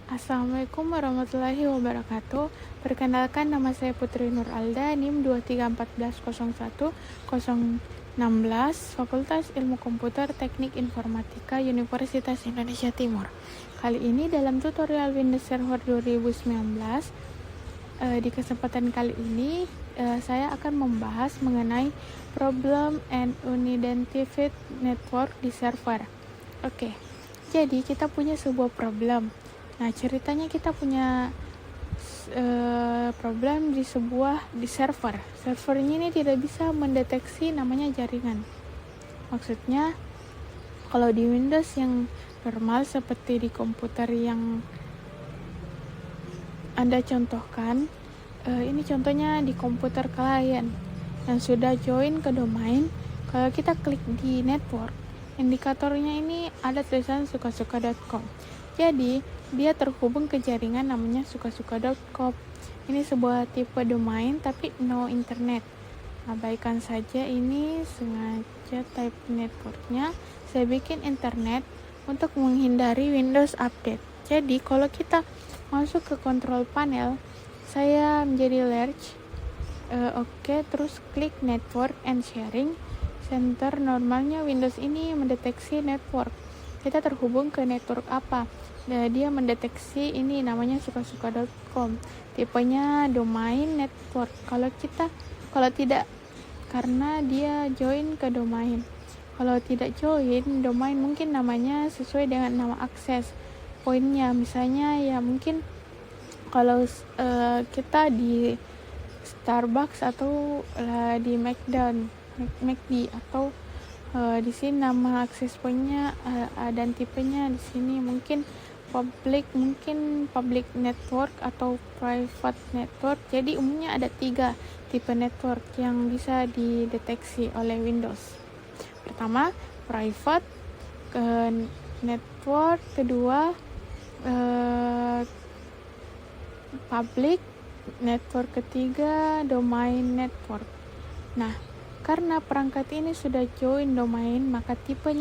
Assalamualaikum warahmatullahi wabarakatuh. Perkenalkan, nama saya Putri Nur Alda, NIM 234110116, Fakultas Ilmu Komputer Teknik Informatika Universitas Indonesia Timur. Kali ini dalam tutorial Windows Server 2019, di kesempatan kali ini saya akan membahas mengenai problem and unidentified network di server. Oke, jadi kita punya sebuah problem. Nah, ceritanya kita punya problem di server. Servernya ini tidak bisa mendeteksi namanya jaringan. Maksudnya, kalau di Windows yang normal seperti di komputer yang Anda contohkan, ini contohnya di komputer klien yang sudah join ke domain. Kalau kita klik di network, indikatornya ini ada tulisan sukasuka.com. Jadi, dia terhubung ke jaringan namanya sukasuka.com. Ini sebuah tipe domain tapi no internet. Abaikan saja ini, sengaja type networknya. Saya bikin internet untuk menghindari Windows update. Jadi, kalau kita masuk ke control panel, saya menjadi large. Oke, terus klik network and sharing center. Normalnya Windows ini mendeteksi network. Kita terhubung ke network apa? Dia mendeteksi ini namanya sukasuka.com. Tipenya domain network. Kalau tidak, karena dia join ke domain. Kalau tidak join domain, mungkin namanya sesuai dengan nama akses poinnya. Misalnya ya mungkin kalau kita di Starbucks atau di McD atau di sini nama akses poinnya dan tipenya di sini mungkin public network atau private network. Jadi umumnya ada 3 tipe network yang bisa dideteksi oleh Windows. Pertama, private network. Kedua, public network. Ketiga, domain network. Nah, karena perangkat ini sudah join domain, maka tipe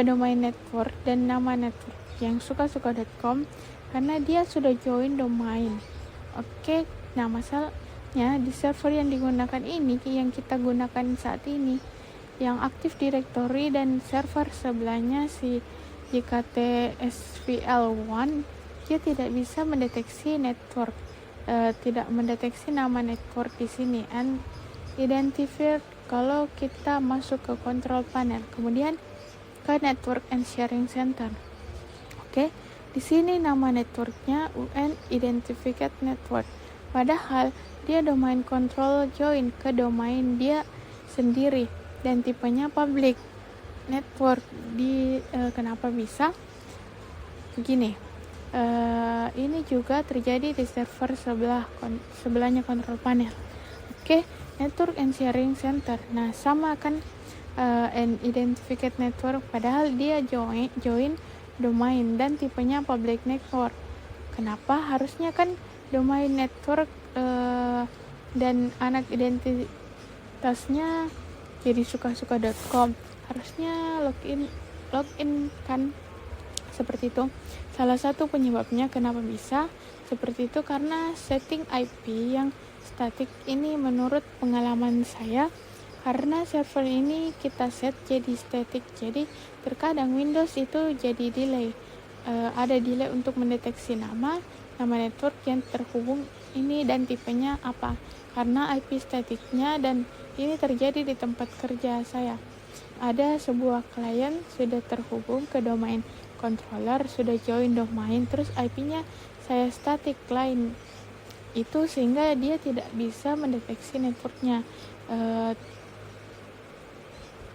domain network dan nama network yang sukasuka.com karena dia sudah join domain. Oke, nah masalahnya di server yang digunakan ini, yang kita gunakan saat ini, yang Active Directory dan server sebelahnya si JKT SVL1, dia tidak bisa mendeteksi network, tidak mendeteksi nama network di sini. And identifier kalau kita masuk ke control panel, kemudian ke network and sharing center. Oke, di sini nama networknya UN Identified Network. Padahal dia domain control join ke domain dia sendiri dan tipenya public network. Kenapa bisa begini? Ini juga terjadi di server sebelahnya control panel. Oke, network and sharing center. Nah, sama kan and identified network, padahal dia join domain dan tipenya public network. Kenapa? Harusnya kan domain network dan anak identitasnya jadi sukasuka.com. Harusnya login kan, seperti itu. Salah satu penyebabnya kenapa bisa seperti itu karena setting IP yang statik ini menurut pengalaman saya. Karena server ini kita set jadi static, jadi terkadang Windows itu jadi delay. Ada delay untuk mendeteksi nama network yang terhubung ini dan tipenya apa. Karena IP statiknya, dan ini terjadi di tempat kerja saya. Ada sebuah klien sudah terhubung ke domain controller, sudah join domain, terus IP-nya saya static client itu sehingga dia tidak bisa mendeteksi networknya.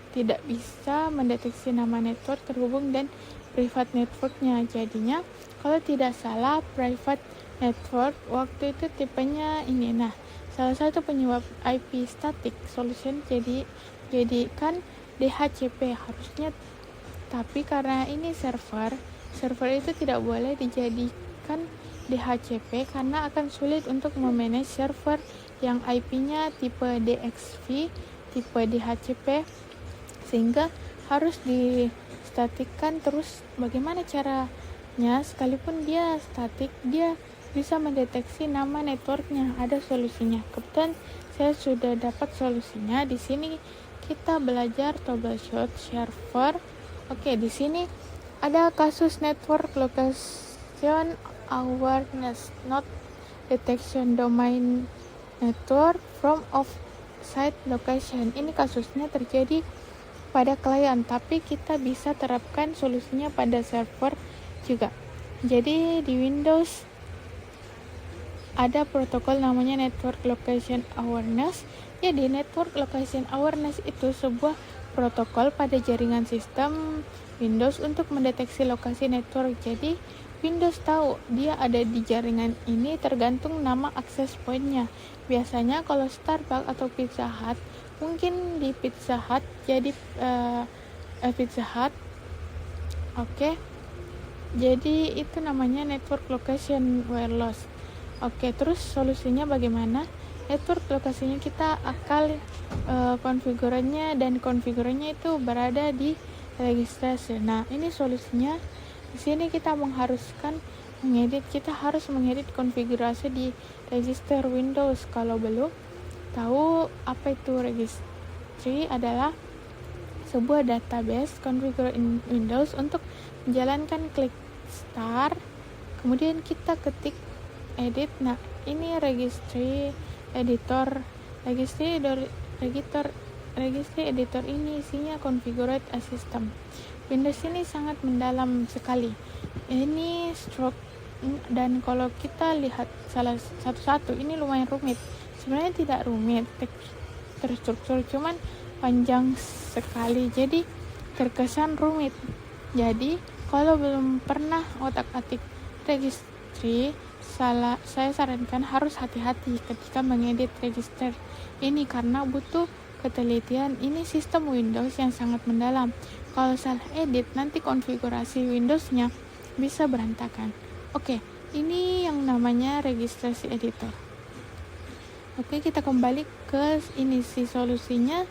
Tidak bisa mendeteksi nama network terhubung dan private networknya. Jadinya kalau tidak salah private network waktu itu tipenya ini. Nah, salah satu penyebab IP static solution jadikan DHCP harusnya, tapi karena ini server itu tidak boleh dijadikan DHCP karena akan sulit untuk memanage server yang IP-nya tipe DXV, tipe DHCP, sehingga harus distatikkan. Terus bagaimana cara networknya, sekalipun dia statik, dia bisa mendeteksi nama networknya. Ada solusinya. Kebetulan saya sudah dapat solusinya. Di sini kita belajar troubleshoot server. Oke, di sini ada kasus network location awareness, not detection domain network from off-site location. Ini kasusnya terjadi pada klien, tapi kita bisa terapkan solusinya pada server juga. Jadi di Windows ada protokol namanya Network Location Awareness. Jadi Network Location Awareness itu sebuah protokol pada jaringan sistem Windows untuk mendeteksi lokasi network. Jadi Windows tahu dia ada di jaringan ini tergantung nama akses pointnya. Biasanya kalau Starbucks atau Pizza Hut, mungkin di Pizza Hut jadi Pizza Hut. Oke. Jadi itu namanya Network Location Wireless. Oke, terus solusinya bagaimana? Network lokasinya kita akal konfigurannya, dan konfigurannya itu berada di registrasi. Nah, ini solusinya. Di sini kita kita harus mengedit konfigurasi di register Windows. Kalau belum tahu apa itu registry, adalah sebuah database configure in Windows. Untuk menjalankan, klik start, kemudian kita ketik edit. Nah, ini registry editor. Registry editor ini isinya configured a system. Windows ini sangat mendalam sekali. Ini stroke, dan kalau kita lihat salah satu-satu, ini lumayan rumit. Sebenarnya tidak rumit, terstruktur, cuman panjang sekali, jadi terkesan rumit. Jadi kalau belum pernah otak-atik registry, saya sarankan harus hati-hati ketika mengedit register ini karena butuh ketelitian. Ini sistem Windows yang sangat mendalam. Kalau salah edit, nanti konfigurasi Windowsnya bisa berantakan. Oke, ini yang namanya registrasi editor. Oke, kita kembali ke ini solusinya.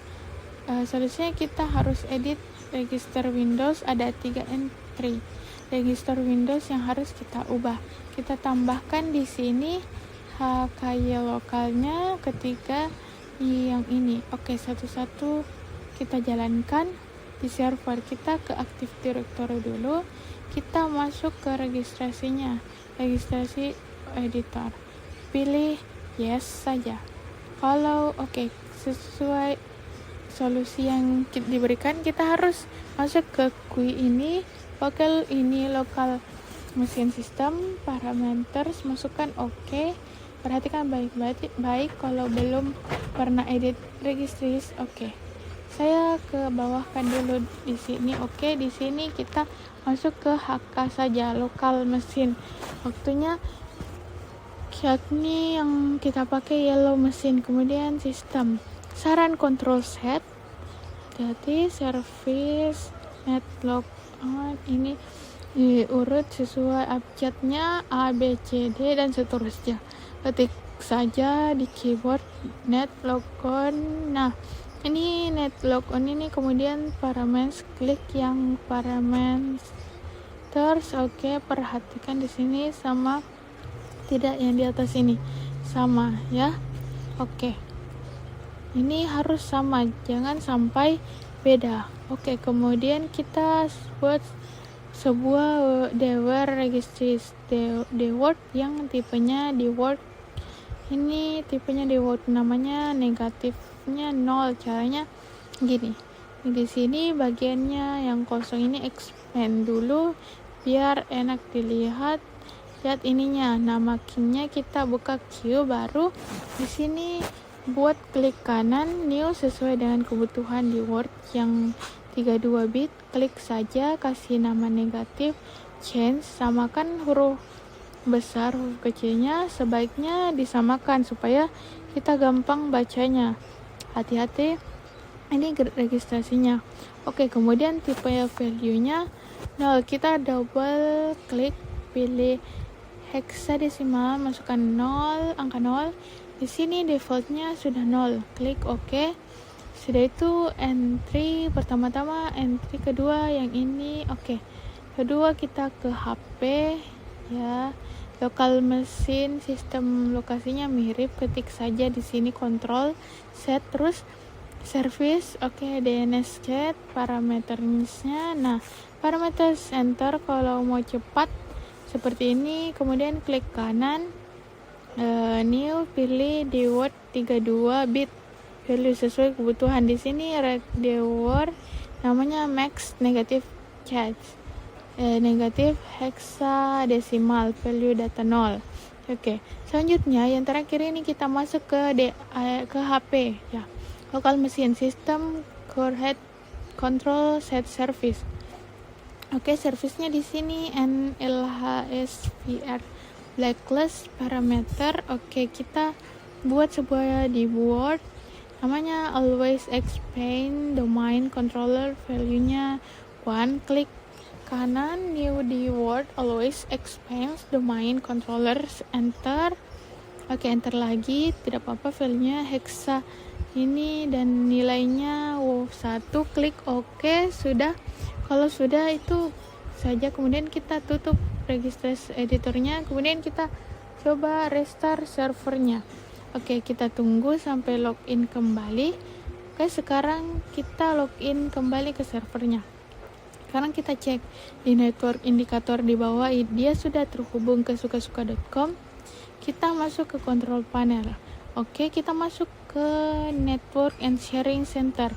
Solusinya kita harus edit register Windows. Ada 3 entry register Windows yang harus kita ubah. Kita tambahkan di sini HKY lokalnya ketiga yang ini. Oke, satu-satu kita jalankan. Di server kita ke Active Directory dulu. Kita masuk ke registrasinya, registrasi editor. Pilih yes saja. Kalau sesuai solusi yang diberikan, kita harus masuk ke GUI ini. Pakai ini lokal mesin sistem, parameters, masukkan oke. Perhatikan baik kalau belum pernah edit registries. Oke. Saya ke bawahkan dulu di sini. Oke, di sini kita masuk ke HK saja, lokal mesin. Waktunya yakni yang kita pakai yellow mesin. Kemudian sistem. Saran control set. Jadi service netlog ini diurut sesuai abjadnya A, B, C, D dan seterusnya. Ketik saja di keyboard netlogon. Nah, ini netlogon ini, kemudian parameters, klik yang parameters. Oke, perhatikan di sini sama tidak yang di atas ini sama ya. Oke, ini harus sama, jangan sampai beda. Oke, kemudian kita buat sebuah dword registry dword yang tipenya dword. Ini tipenya dword, namanya negatifnya 0. Caranya gini. Di sini bagiannya yang kosong ini expand dulu biar enak dilihat. Lihat ininya, nama keynya kita buka Q, baru di sini buat klik kanan new sesuai dengan kebutuhan di Word yang 32 bit. Klik saja, kasih nama negatif, change, samakan huruf besar huruf kecilnya, sebaiknya disamakan supaya kita gampang bacanya. Hati-hati, ini registrasinya. Oke, kemudian tipe value-nya 0. Kita double klik, pilih hexadesimal, masukkan 0, angka 0. Di sini defaultnya sudah 0. Klik OK. Sudah itu entry pertama-tama, entry kedua yang ini. Oke. Kedua kita ke HP ya. Lokal mesin sistem lokasinya mirip, ketik saja di sini kontrol set terus service, DNS chat, parameternya. Nah, parameter enter kalau mau cepat seperti ini, kemudian klik kanan, new, pilih DWORD 32 bit, value sesuai kebutuhan. Di sini DWORD namanya max negative charge, negatif hexadesimal, value data 0. Selanjutnya yang terakhir ini kita masuk ke HP ya. Local machine system core head control set service. Servicenya di sini NLHSVR blacklist parameter. Kita buat sebuah dword namanya always expand domain controller, value-nya 1, klik kanan, new dword always expands domain controllers, enter. Enter lagi, tidak apa-apa, value-nya hexa ini dan nilainya 1, klik OK. Sudah. Kalau sudah itu saja, kemudian kita tutup registrasi editornya, kemudian kita coba restart servernya. Kita tunggu sampai login kembali. Sekarang kita login kembali ke servernya. Sekarang kita cek di network indikator di bawah, dia sudah terhubung ke sukasuka.com. Kita masuk ke control panel. Kita masuk ke network and sharing center.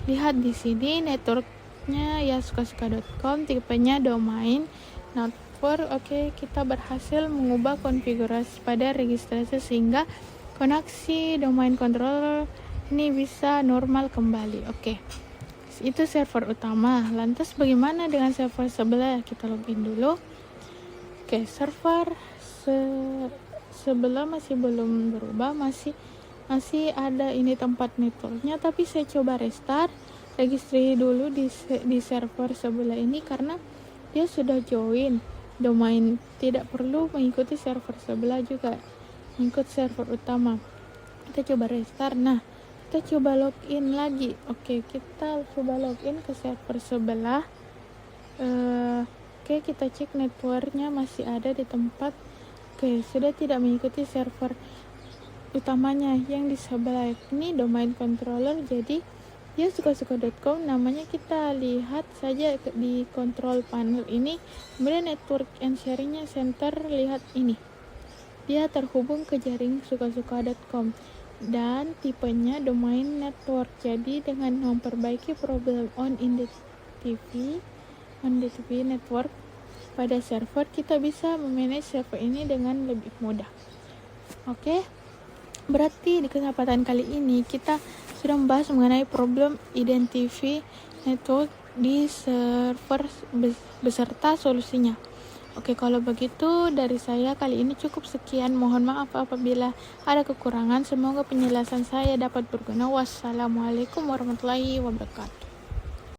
Lihat di sini networknya ya sukasuka.com, tipenya domain network. Kita berhasil mengubah konfigurasi pada registrasi sehingga koneksi domain controller ini bisa normal kembali. Itu server utama. Lantas bagaimana dengan server sebelah? Kita login dulu. Server sebelah masih belum berubah, masih ada ini tempat networknya, tapi saya coba restart, registrasi dulu di server sebelah ini karena dia sudah join domain, tidak perlu mengikuti server sebelah juga, mengikut server utama. Kita coba restart. Nah, kita coba login lagi. Kita coba login ke server sebelah. Kita cek networknya masih ada di tempat. Sudah tidak mengikuti server utamanya yang di sebelah ini domain controller, jadi ya sukasuka.com namanya. Kita lihat saja di control panel ini, kemudian network and sharingnya center, lihat ini dia terhubung ke jaring sukasuka.com dan tipenya domain network. Jadi dengan memperbaiki problem on the TV network pada server, kita bisa memanage server ini dengan lebih mudah. Berarti di kesempatan kali ini kita sudah membahas mengenai problem identity network di server beserta solusinya. Kalau begitu dari saya kali ini cukup sekian. Mohon maaf apabila ada kekurangan. Semoga penjelasan saya dapat berguna. Wassalamualaikum warahmatullahi wabarakatuh.